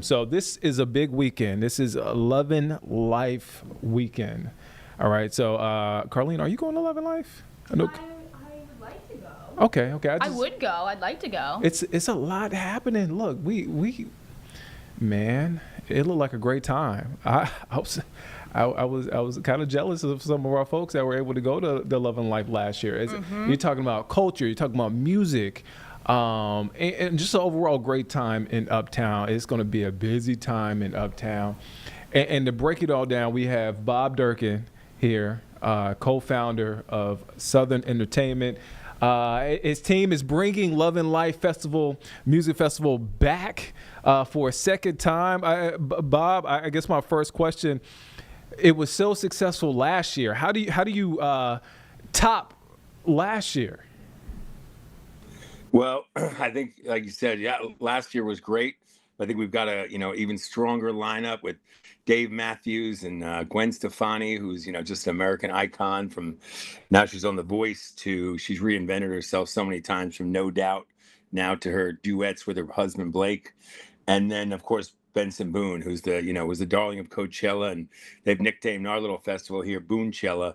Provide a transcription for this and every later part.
So this is a big weekend. This is a Lovin Life weekend. All right. So, Carlene, are you going to Lovin Life? I would like to go. Okay. Okay. I would go. I'd like to go. It's a lot happening. Look, man, it looked like a great time. I was kind of jealous of some of our folks that were able to go to the Love and Life last year. You're talking about culture, you're talking about music, and just an overall great time in Uptown. It's going to be a busy time in Uptown, and to break it all down, we have Bob Durkin here, co-founder of Southern Entertainment. His team is bringing Love and Life Festival, Music Festival back for a second time. Bob, I guess my first question, it was so successful last year. How do you top last year? Well, I think, like you said, yeah, last year was great. I think we've got a even stronger lineup with Dave Matthews and Gwen Stefani, who's just an American icon. From now she's on The Voice to she's reinvented herself so many times, from No Doubt now to her duets with her husband Blake, and then of course Benson Boone, who's the was the darling of Coachella, and they've nicknamed our little festival here Boonechella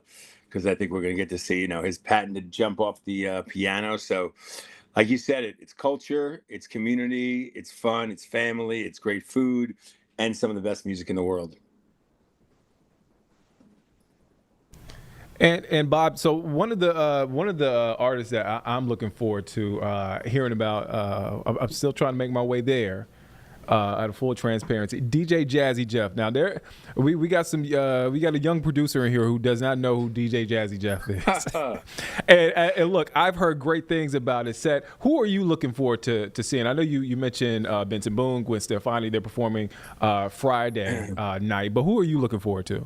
because I think we're going to get to see his patented jump off the piano. So like you said, it's culture, it's community, it's fun, it's family, it's great food, and some of the best music in the world. And Bob, so one of the artists that I'm looking forward to hearing about, I'm still trying to make my way there. Out of full transparency, DJ Jazzy Jeff. Now we got we got a young producer in here who does not know who DJ Jazzy Jeff is. and look, I've heard great things about his set. Who are you looking forward to seeing? I know you mentioned Benson Boone, Gwen Stefani. They're performing Friday night, but who are you looking forward to?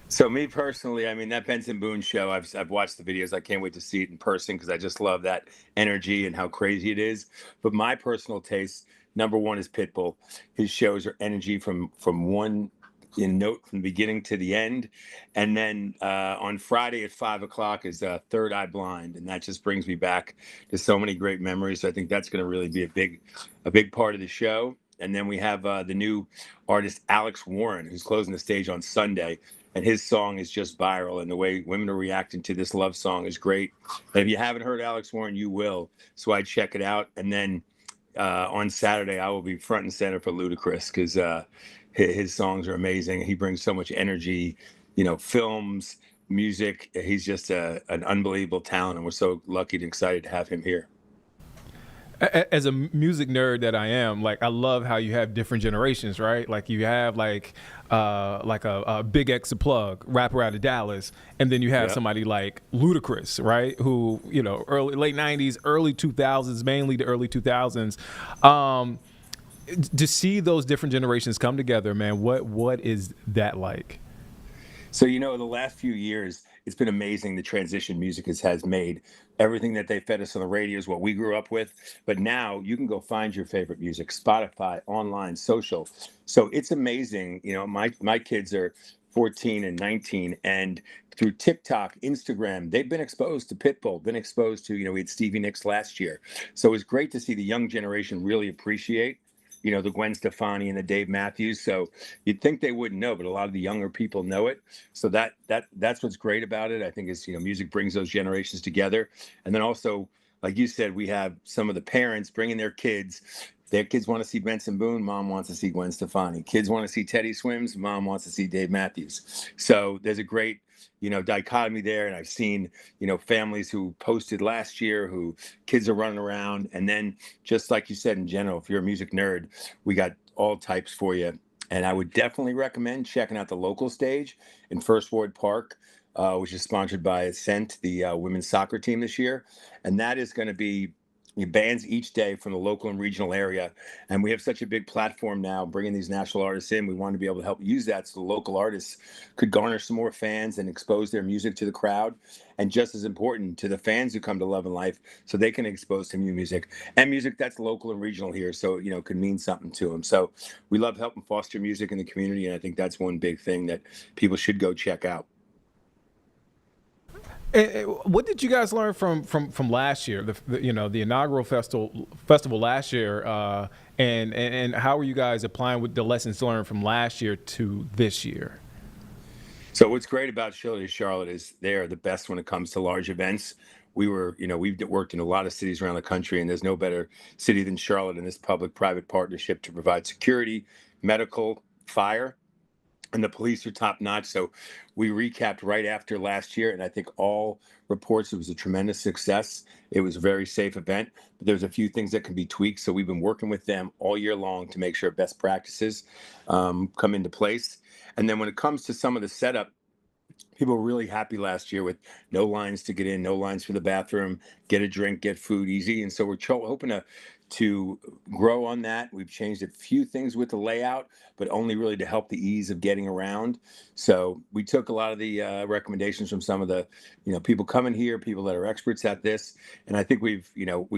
So me personally, I mean, that Benson Boone show, I've watched the videos. I can't wait to see it in person because I just love that energy and how crazy it is. But my personal taste, number one, is Pitbull. His shows are energy from one note from the beginning to the end. And then on Friday at 5 o'clock is Third Eye Blind, and that just brings me back to so many great memories. So I think that's going to really be a big part of the show. And then we have the new artist Alex Warren, who's closing the stage on Sunday, and his song is just viral, and the way women are reacting to this love song is great. And if you haven't heard Alex Warren, you will, so I check it out. And then on Saturday I will be front and center for Ludacris because his songs are amazing. He brings so much energy, films, music. He's just an unbelievable talent, and we're so lucky and excited to have him here. As a music nerd that I am, like I love how you have different generations, right? Like you have like a Big X plug rapper out of Dallas, and then you have Yeah. somebody like Ludacris, right? Who early late '90s, early 2000s, mainly the early 2000s. Um, to see those different generations come together, man, what is that like? So, the last few years, it's been amazing the transition music has made. Everything that they fed us on the radio is what we grew up with. But now you can go find your favorite music, Spotify, online, social. So it's amazing. My kids are 14 and 19, and through TikTok, Instagram, they've been exposed to Pitbull, been exposed to, we had Stevie Nicks last year. So it's great to see the young generation really appreciate, the Gwen Stefani and the Dave Matthews. So you'd think they wouldn't know, but a lot of the younger people know it. So that's what's great about it. I think is music brings those generations together, and then also, like you said, we have some of the parents bringing their kids. Their kids want to see Benson Boone. Mom wants to see Gwen Stefani. Kids want to see Teddy Swims. Mom wants to see Dave Matthews. So there's a great dichotomy there, and I've seen families who posted last year who kids are running around, and then just like you said, in general, if you're a music nerd, we got all types for you. And I would definitely recommend checking out the local stage in First Ward Park, which is sponsored by Ascent, the women's soccer team this year. And that is going to be bands each day from the local and regional area. And we have such a big platform now, bringing these national artists in. We want to be able to help use that so the local artists could garner some more fans and expose their music to the crowd. And just as important, to the fans who come to Love and Life, so they can expose to new music and music that's local and regional here. So, could mean something to them. So we love helping foster music in the community. And I think that's one big thing that people should go check out. What did you guys learn from last year? The inaugural festival last year, and how are you guys applying with the lessons learned from last year to this year? So what's great about Charlotte is they are the best when it comes to large events. We've worked in a lot of cities around the country, and there's no better city than Charlotte in this public-private partnership to provide security, medical, fire, and the police are top notch. So we recapped right after last year, and I think all reports it was a tremendous success. It was a very safe event, but there's a few things that can be tweaked. So we've been working with them all year long to make sure best practices come into place. And then when it comes to some of the setup, people were really happy last year with no lines to get in, no lines for the bathroom, get a drink, get food easy. And so we're hoping to grow on that. We've changed a few things with the layout, but only really to help the ease of getting around. So we took a lot of the recommendations from some of the, people coming here, people that are experts at this. And I think we've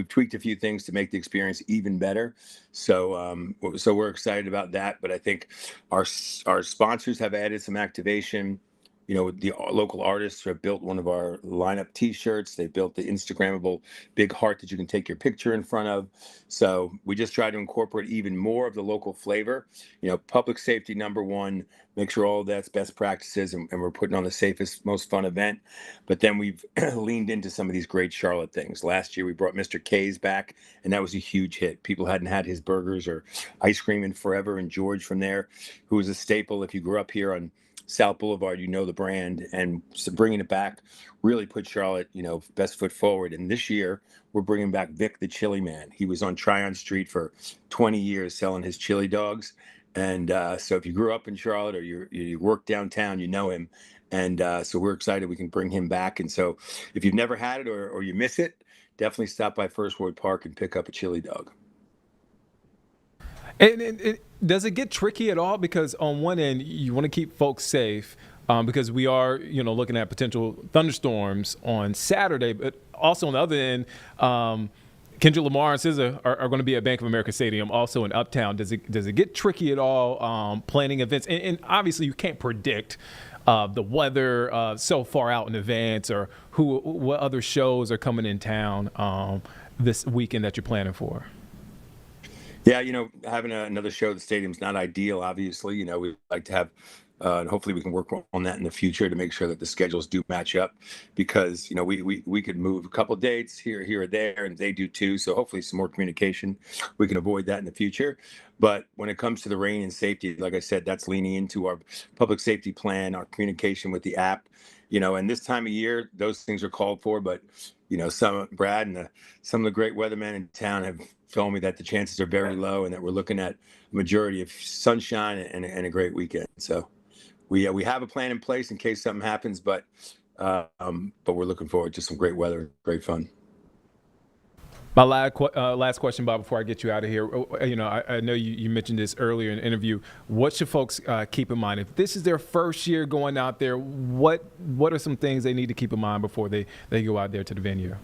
tweaked a few things to make the experience even better. So we're excited about that. But I think our sponsors have added some activation. The local artists have built one of our lineup T-shirts. They built the Instagrammable big heart that you can take your picture in front of. So we just try to incorporate even more of the local flavor. Public safety number one. Make sure all of that's best practices, and we're putting on the safest, most fun event. But then we've leaned into some of these great Charlotte things. Last year we brought Mr. K's back, and that was a huge hit. People hadn't had his burgers or ice cream in forever. And George from there, who was a staple if you grew up here on South Boulevard, the brand, and so bringing it back really put Charlotte, best foot forward. And this year we're bringing back Vic the Chili Man. He was on Tryon Street for 20 years selling his chili dogs. And so if you grew up in Charlotte or you work downtown, you know him. And so we're excited we can bring him back. And so if you've never had it or you miss it, definitely stop by First Ward Park and pick up a chili dog. And does it get tricky at all? Because on one end, you want to keep folks safe because we are, looking at potential thunderstorms on Saturday. But also on the other end, Kendrick Lamar and SZA are going to be at Bank of America Stadium, also in Uptown. Does it get tricky at all planning events? And obviously, you can't predict the weather so far out in advance, or what other shows are coming in town this weekend that you're planning for. Yeah, having another show at the stadium's not ideal, obviously. We'd like to have, and hopefully we can work on that in the future to make sure that the schedules do match up, because, we could move a couple of dates here or there, and they do too. So hopefully some more communication, we can avoid that in the future. But when it comes to the rain and safety, like I said, that's leaning into our public safety plan, our communication with the app, and this time of year, those things are called for. But, Brad and some of the great weathermen in town have told me that the chances are very low, and that we're looking at a majority of sunshine and a great weekend. So we have a plan in place in case something happens, but we're looking forward to some great weather, great fun. My last question, Bob, before I get you out of here. I know you mentioned this earlier in the interview. What should folks keep in mind? If this is their first year going out there, what are some things they need to keep in mind before they go out there to the venue?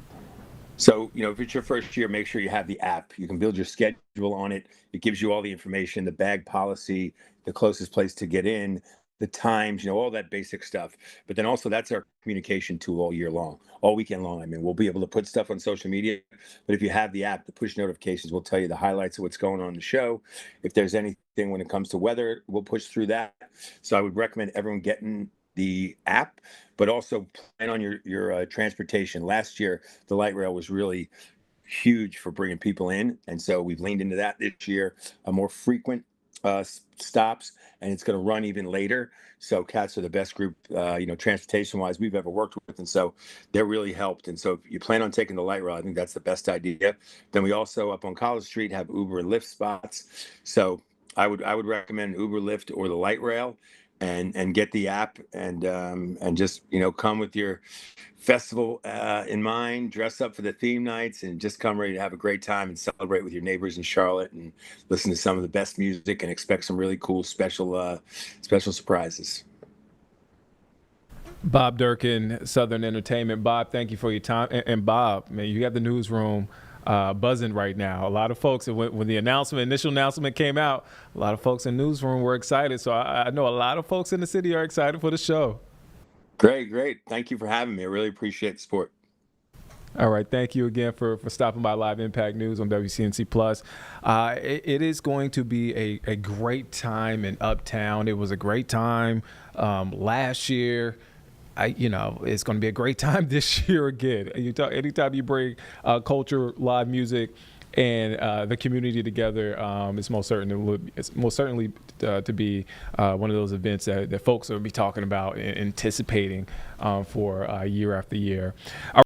So, if it's your first year, make sure you have the app. You can build your schedule on it. It gives you all the information, the bag policy, the closest place to get in, the times, all that basic stuff. But then also that's our communication tool all year long, all weekend long. I mean, we'll be able to put stuff on social media, but if you have the app, the push notifications will tell you the highlights of what's going on in the show. If there's anything when it comes to weather, we'll push through that. So I would recommend everyone getting the app, but also plan on your transportation. Last year, the light rail was really huge for bringing people in, and so we've leaned into that this year, a more frequent stops, and it's going to run even later. So CATS are the best group, transportation wise we've ever worked with, and so they're really helped. And so if you plan on taking the light rail, I think that's the best idea. Then we also up on College Street have Uber and Lyft spots. So I would recommend Uber, Lyft, or the light rail, and get the app, and just come with your festival in mind, dress up for the theme nights, and just come ready to have a great time and celebrate with your neighbors in Charlotte, and listen to some of the best music, and expect some really cool special surprises. Bob Durkin, Southern Entertainment. Bob, thank you for your time. And Bob, man, you got the newsroom buzzing right now. A lot of folks, when the initial announcement came out, a lot of folks in the newsroom were excited. So I know a lot of folks in the city are excited for the show. Great, great. Thank you for having me. I really appreciate the support. All right. Thank you again for stopping by Live Impact News on WCNC Plus. It is going to be a great time in Uptown. It was a great time last year. It's going to be a great time this year again. Anytime you bring culture, live music, and the community together, it's most certainly to be one of those events that folks will be talking about and anticipating for year after year.